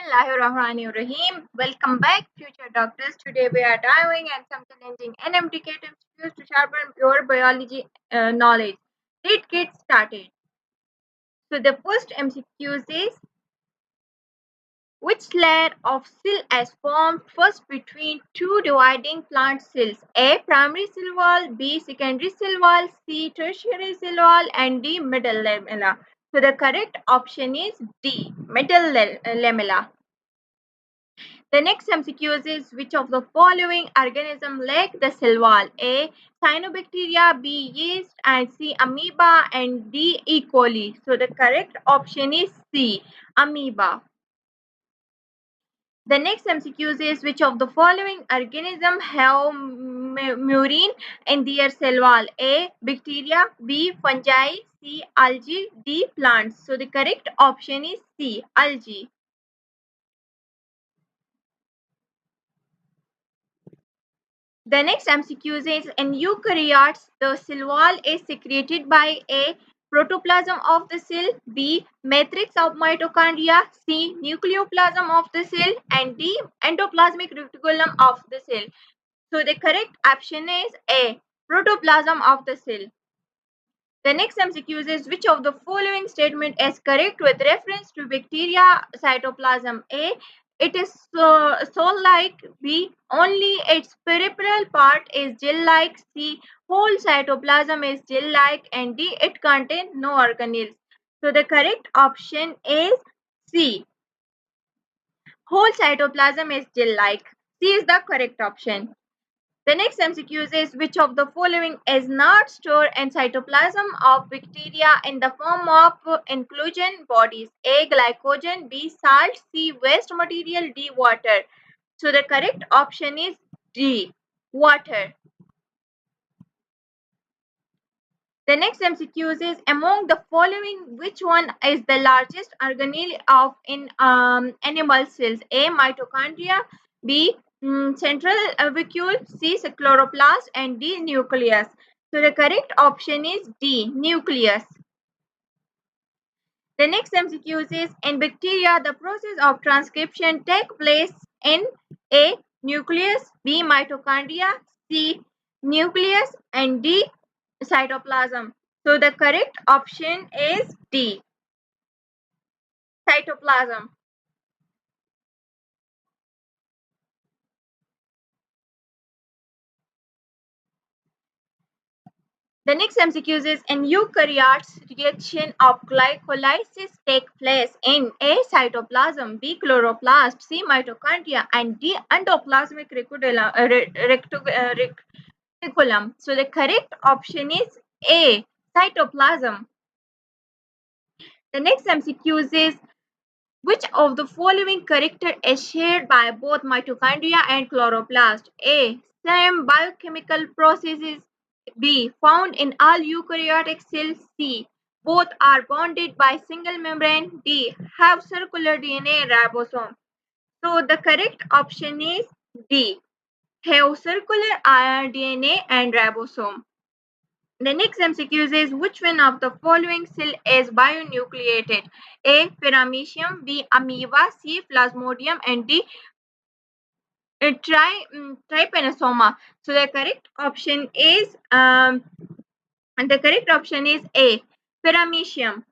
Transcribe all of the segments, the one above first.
Bismillahirrahmanirrahim. Welcome back, future doctors. Today we are diving at some challenging and mdcat skills to sharpen your biology knowledge. Let's get started. So the first MCQ is which layer of cell is formed first between two dividing plant cells? A. Primary cell wall, B. Secondary cell wall, C. Tertiary cell wall, and D. Middle lamella. So the correct option is D. Middle lamella. The next MCQ is which of the following organism lack the cell wall? A. Cyanobacteria, B. Yeast, and C. Amoeba, and D. E. coli. So the correct option is C. Amoeba. The next MCQ is which of the following organism have murine in their cell wall? A. Bacteria, B. Fungi, C. Algae, D. Plants. So the correct option is C. Algae. The next MCQ is in eukaryotes, the cell wall is secreted by A. Protoplasm of the cell, B. Matrix of mitochondria, C. Nucleoplasm of the cell, and D. Endoplasmic reticulum of the cell. So the correct option is A. Protoplasm of the cell. The next MCQ is which of the following statement is correct with reference to bacteria cytoplasm? A. It is soul-like. B. Only its peripheral part is gel-like. C. Whole cytoplasm is gel-like. And D. It contains no organelles. So the correct option is C. Whole cytoplasm is gel-like. C is the correct option. The next MCQ is which of the following is not stored in cytoplasm of bacteria in the form of inclusion bodies? A. Glycogen, B. Salt, C. Waste material, D. Water. So the correct option is D. Water. The next MCQ is among the following which one is the largest organelle of in animal cells? A. Mitochondria, B. Central vacuole, C. Chloroplast, and D. Nucleus. So the correct option is D. Nucleus. The next MCQ is in bacteria the process of transcription takes place in A. Nucleus, B. Mitochondria, C. Nucleus, and D. Cytoplasm. So the correct option is D. Cytoplasm. The next MCQ is in eukaryotes reaction of glycolysis take place in A. Cytoplasm, B. Chloroplast, C. Mitochondria, and D. Endoplasmic reticulum. So the correct option is A. Cytoplasm. The next MCQ is which of the following character is shared by both mitochondria and chloroplast? A. Same biochemical processes. B. Found in all eukaryotic cells. C. Both are bounded by single membrane. D. Have circular DNA ribosome. So the correct option is D. Have circular DNA and ribosome. The next MCQ is which one of the following cell is bionucleated? A. Paramecium, B. Amoeba, C. Plasmodium, and D. Trypanosoma. So the correct option is A. Paramecium.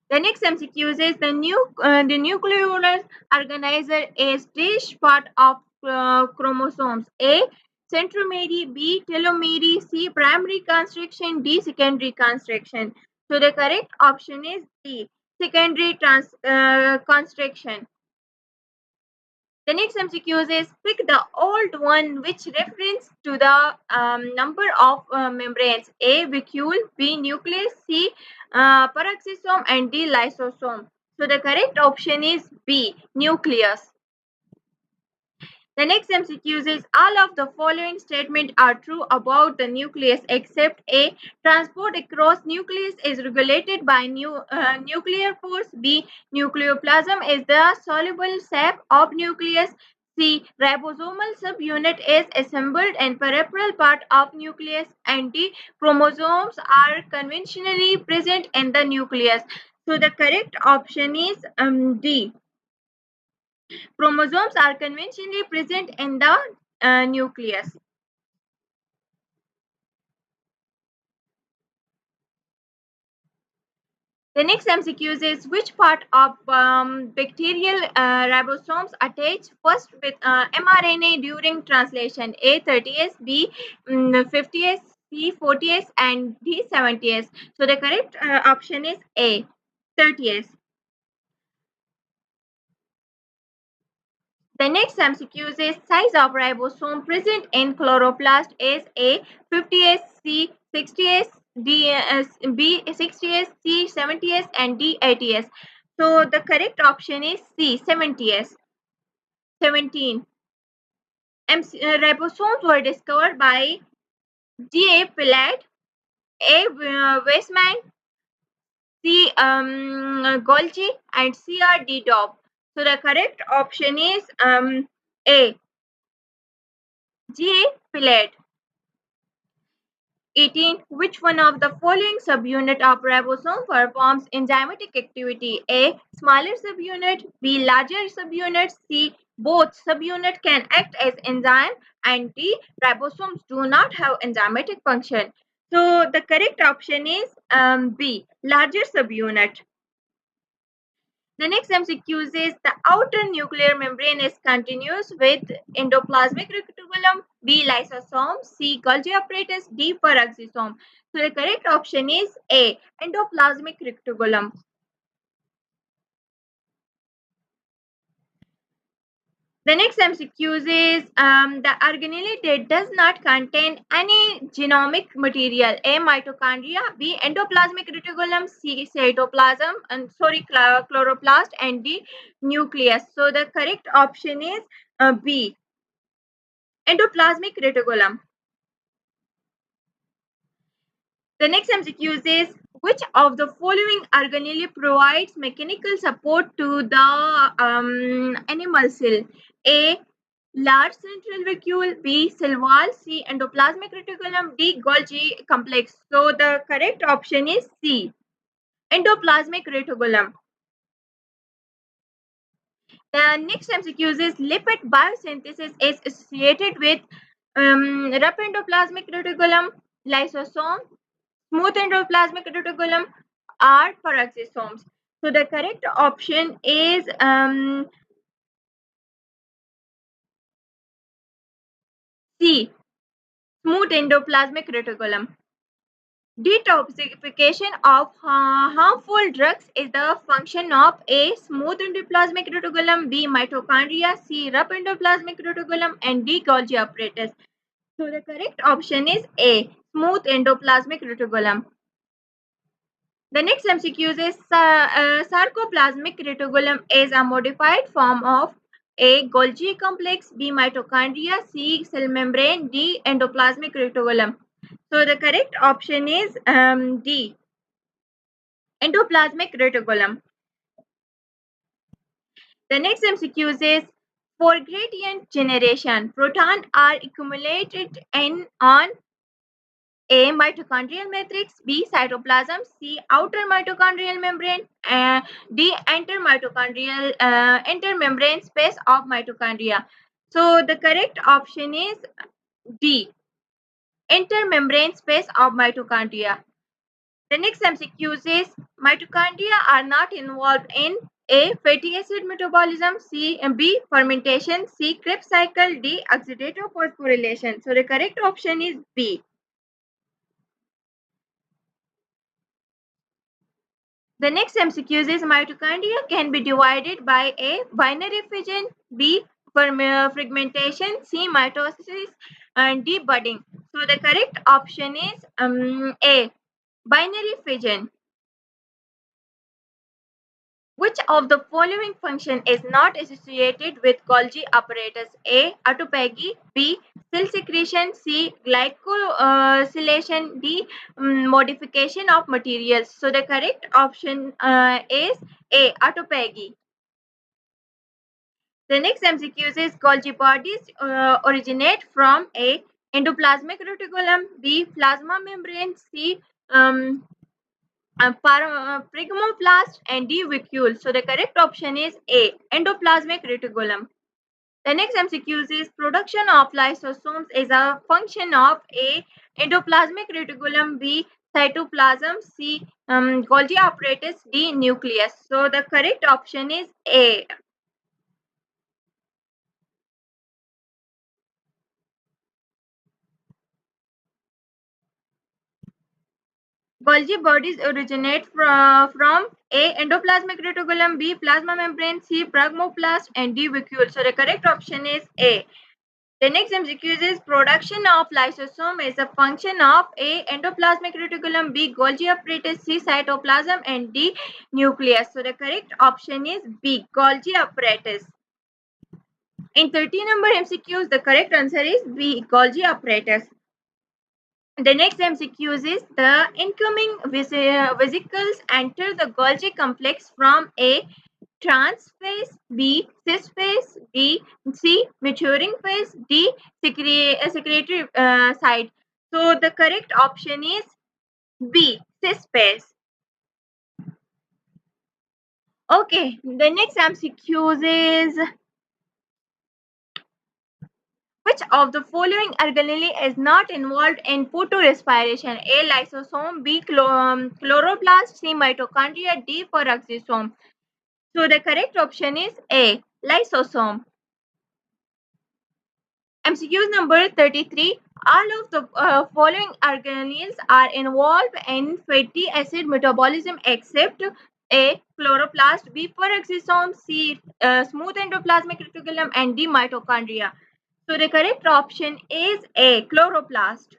The next MCQ is the nuclear organizer is this part of chromosomes? A. Centromere, B. Telomere, C. Primary construction, D. Secondary construction. So the correct option is D. Secondary construction. The next MCQ is pick the old one which reference to the number of membranes. A. Vacuole, B. Nucleus, C. Peroxisome, and D. Lysosome. So the correct option is B. Nucleus. The next MCQ is all of the following statements are true about the nucleus except A. Transport across nucleus is regulated by nuclear force. B. Nucleoplasm is the soluble sap of nucleus. C. Ribosomal subunit is assembled in peripheral part of nucleus. And D. Chromosomes are conventionally present in the nucleus. So the correct option is D. Chromosomes are conventionally present in the nucleus. The next MCQ is which part of bacterial ribosomes attach first with mRNA during translation? A 30S, B 50S, C 40S, and D 70S. So the correct option is A 30S. The next MCQ is size of ribosome present in chloroplast is A 50S, C 60S, D B 60S, C 70S, and D 80S. So the correct option is C 70S. 17. Ribosomes were discovered by G. A. Pillard, A. Weissman, C. Golgi, and C. R. D. Dobb. So the correct option is A. G. A. Pillard. 18. Which one of the following subunit of ribosome performs enzymatic activity? A. Smaller subunit. B. Larger subunit. C. Both subunit can act as enzyme. And D. Ribosomes do not have enzymatic function. So the correct option is B. Larger subunit. The next MCQ is the outer nuclear membrane is continuous with endoplasmic reticulum, B lysosome, C Golgi apparatus, D peroxisome. So the correct option is A endoplasmic reticulum. The next MCQ is the organelle that does not contain any genomic material. A. Mitochondria. B. Endoplasmic reticulum. C. Cytoplasm. And sorry, chloroplast. And D. Nucleus. So the correct option is B. Endoplasmic reticulum. The next MCQ is which of the following organelle provides mechanical support to the animal cell? A. Large central vacuole, B. Cell wall, C. Endoplasmic reticulum, D. Golgi complex. So the correct option is C. Endoplasmic reticulum. The next MCQ is lipid biosynthesis is associated with rough endoplasmic reticulum, lysosome, smooth endoplasmic reticulum, or peroxisomes. So the correct option is C. Smooth endoplasmic reticulum. Detoxification of harmful drugs is the function of A. Smooth endoplasmic reticulum, B. Mitochondria, C. Rough endoplasmic reticulum, and D. Golgi apparatus. So the correct option is A. Smooth endoplasmic reticulum. The next MCQ is sarcoplasmic reticulum is a modified form of A. Golgi complex, B. Mitochondria, C. Cell membrane, D. Endoplasmic reticulum. So the correct option is D. Endoplasmic reticulum. The next MCQ is for gradient generation, protons are accumulated on A. Mitochondrial matrix, B. Cytoplasm, C. Outer mitochondrial membrane, D. Intermembrane space of mitochondria. So the correct option is D. Intermembrane space of mitochondria. The next MCQ is mitochondria are not involved in A. Fatty acid metabolism, C. B. Fermentation, C. Krebs cycle, D. Oxidative phosphorylation. So the correct option is B. The next MCQ is mitochondria can be divided by A. Binary fission, B. Fragmentation, C. Mitosis, and D. Budding. So the correct option is A. Binary fission. Which of the following function is not associated with Golgi apparatus? A. Autophagy, B. Cell secretion, C. Glycosylation, D. Modification of materials. So the correct option is A. Autophagy. The next MCQ is Golgi bodies originate from A. Endoplasmic reticulum, B. Plasma membrane, C. Prigmoplast and D vacuole. So the correct option is A, endoplasmic reticulum. The next MCQ is production of lysosomes is a function of A, endoplasmic reticulum, B, cytoplasm, C, Golgi apparatus, D, nucleus. So the correct option is A. Golgi bodies originate from A, endoplasmic reticulum, B, plasma membrane, C, pragmoplast, and D, vacuole. So the correct option is A. The next MCQ is production of lysosome is a function of A, endoplasmic reticulum, B, Golgi apparatus, C, cytoplasm, and D, nucleus. So the correct option is B, Golgi apparatus. In 30 number MCQs, the correct answer is B, Golgi apparatus. The next MCQ is the incoming vesicles enter the Golgi complex from A, trans phase, B, cis phase, D, C, maturing phase, D, secretory side. So the correct option is B, cis phase. Okay, the next MCQ is which of the following organelle is not involved in photorespiration? A, lysosome, B, chloroplast, C, mitochondria, D, peroxisome. So the correct option is A, lysosome. MCQ number 33. All of the following organelles are involved in fatty acid metabolism except A, chloroplast, B, peroxisome, C, smooth endoplasmic reticulum, and D, mitochondria. So the correct option is A, chloroplast.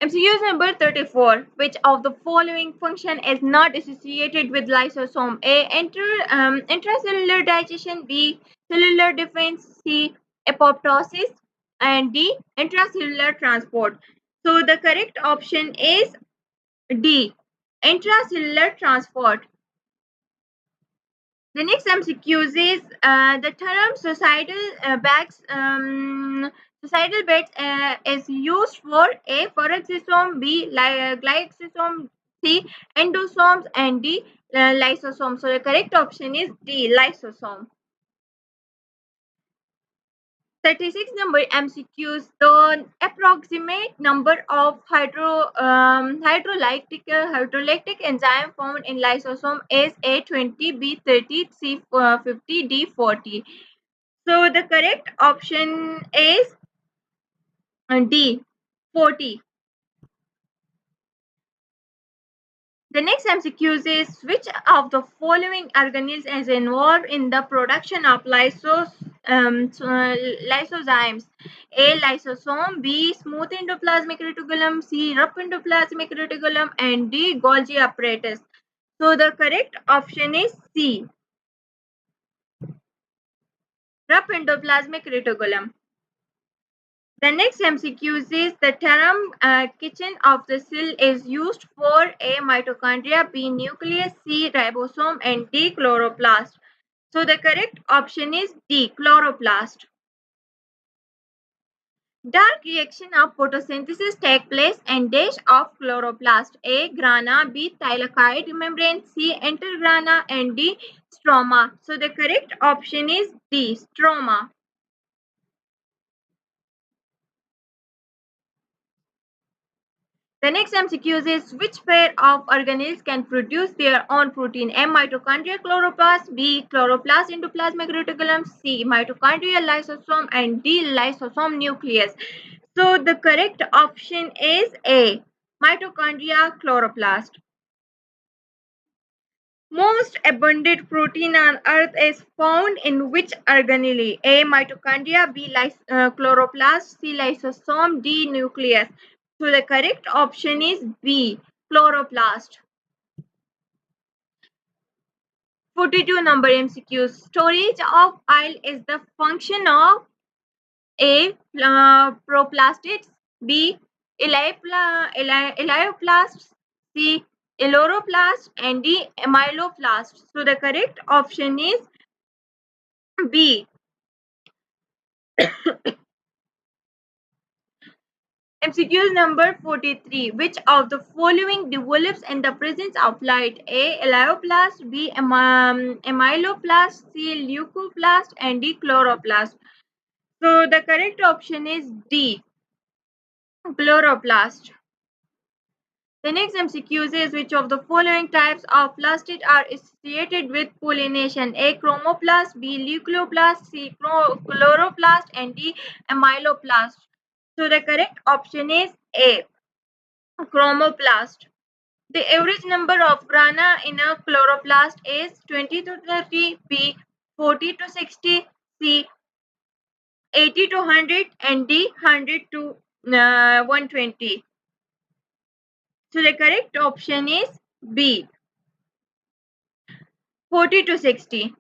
MCQ number 34. Which of the following function is not associated with lysosome? A, intracellular digestion, B, cellular defense, C, apoptosis, and D, intracellular transport. So the correct option is D, intracellular transport. The next MCQ is the term societal beds is used for A, peroxisome, B, glycosome, C, endosomes, and D, lysosome. So the correct option is D, lysosome. 36 number MCQs. The approximate number of hydrolytic enzyme found in lysosome is A20, B30, C50, D40. So the correct option is D, 40. The next MCQ is which of the following organelles is involved in the production of lysozymes? A, lysosome, B, smooth endoplasmic reticulum, C, rough endoplasmic reticulum, and D, Golgi apparatus. So the correct option is C, rough endoplasmic reticulum. The next MCQ is the term kitchen of the cell is used for A, mitochondria, B, nucleus, C, ribosome, and D, chloroplast. So the correct option is D, chloroplast. Dark reaction of photosynthesis take place in dish of chloroplast. A, grana, B, thylakoid membrane, C, intergrana, and D, stroma. So the correct option is D, stroma. The next MCQ is which pair of organelles can produce their own protein? A, mitochondria, chloroplast, B, chloroplast endoplasmic reticulum, C, mitochondria, lysosome, and D, lysosome nucleus. So the correct option is A, mitochondria, chloroplast. Most abundant protein on earth is found in which organelle? A, mitochondria, B, chloroplast, C, lysosome, D, nucleus. So the correct option is B, chloroplast. 42 number MCQ. Storage of oil is the function of A, proplastids, B, elioplasts, C, eloroplasts, and D, amyloplasts. So the correct option is B, MCQs number 43. Which of the following develops in the presence of light? A. Elioplast, B. Amyloplast, C. Leucoplast, and D. Chloroplast. So the correct option is D. Chloroplast. The next MCQ is which of the following types of plastid are associated with pollination? A. Chromoplast, B. Leucoplast, C. Chloroplast, and D. Amyloplast. So the correct option is A. Chromoplast. The average number of grana in a chloroplast is 20 to 30, B 40 to 60, C 80 to 100, and D 100 to 120. So the correct option is B 40 to 60.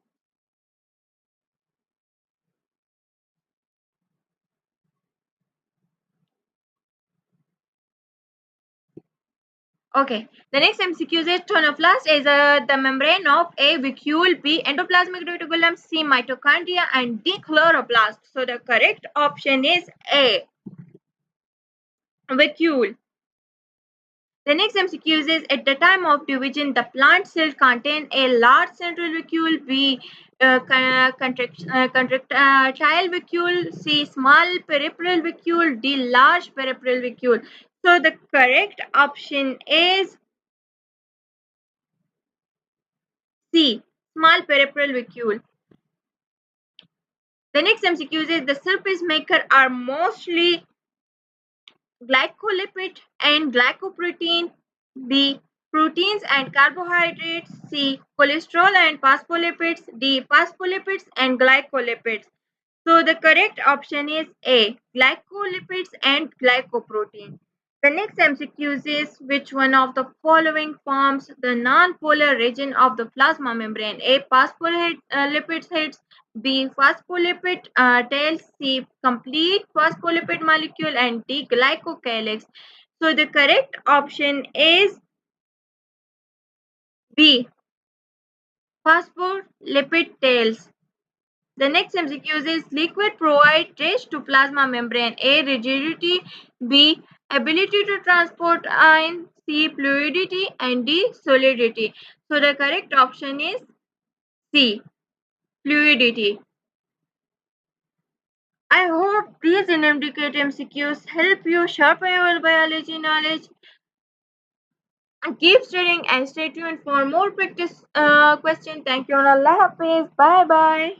Okay, the next MCQ is tonoplast is the membrane of A vacuole, B endoplasmic reticulum, C mitochondria, and D chloroplast. So the correct option is A vacuole. The next MCQ is at the time of division, the plant cell contain a large central vacuole, B contractile vacuole, C small peripheral vacuole, D large peripheral vacuole. So the correct option is C small peripheral vacuole. The next MCQ is the surface maker are mostly glycolipid and glycoprotein, B proteins and carbohydrates, C cholesterol and phospholipids, D phospholipids and glycolipids. So the correct option is A glycolipids and glycoprotein. The next MCQ is which one of the following forms the non-polar region of the plasma membrane? A phospholipid heads, B phospholipid tails, C complete phospholipid molecule, and D glycocalyx. So the correct option is B phospholipid tails. The next MCQ is liquid provide trace to plasma membrane. A rigidity, B ability to transport ion, C fluidity, and D solidity. So the correct option is C fluidity. I hope these mdcat MCQs help you sharpen your biology knowledge. Keep studying and stay tuned for more practice questions. Thank you and Allah Hafiz. Bye bye.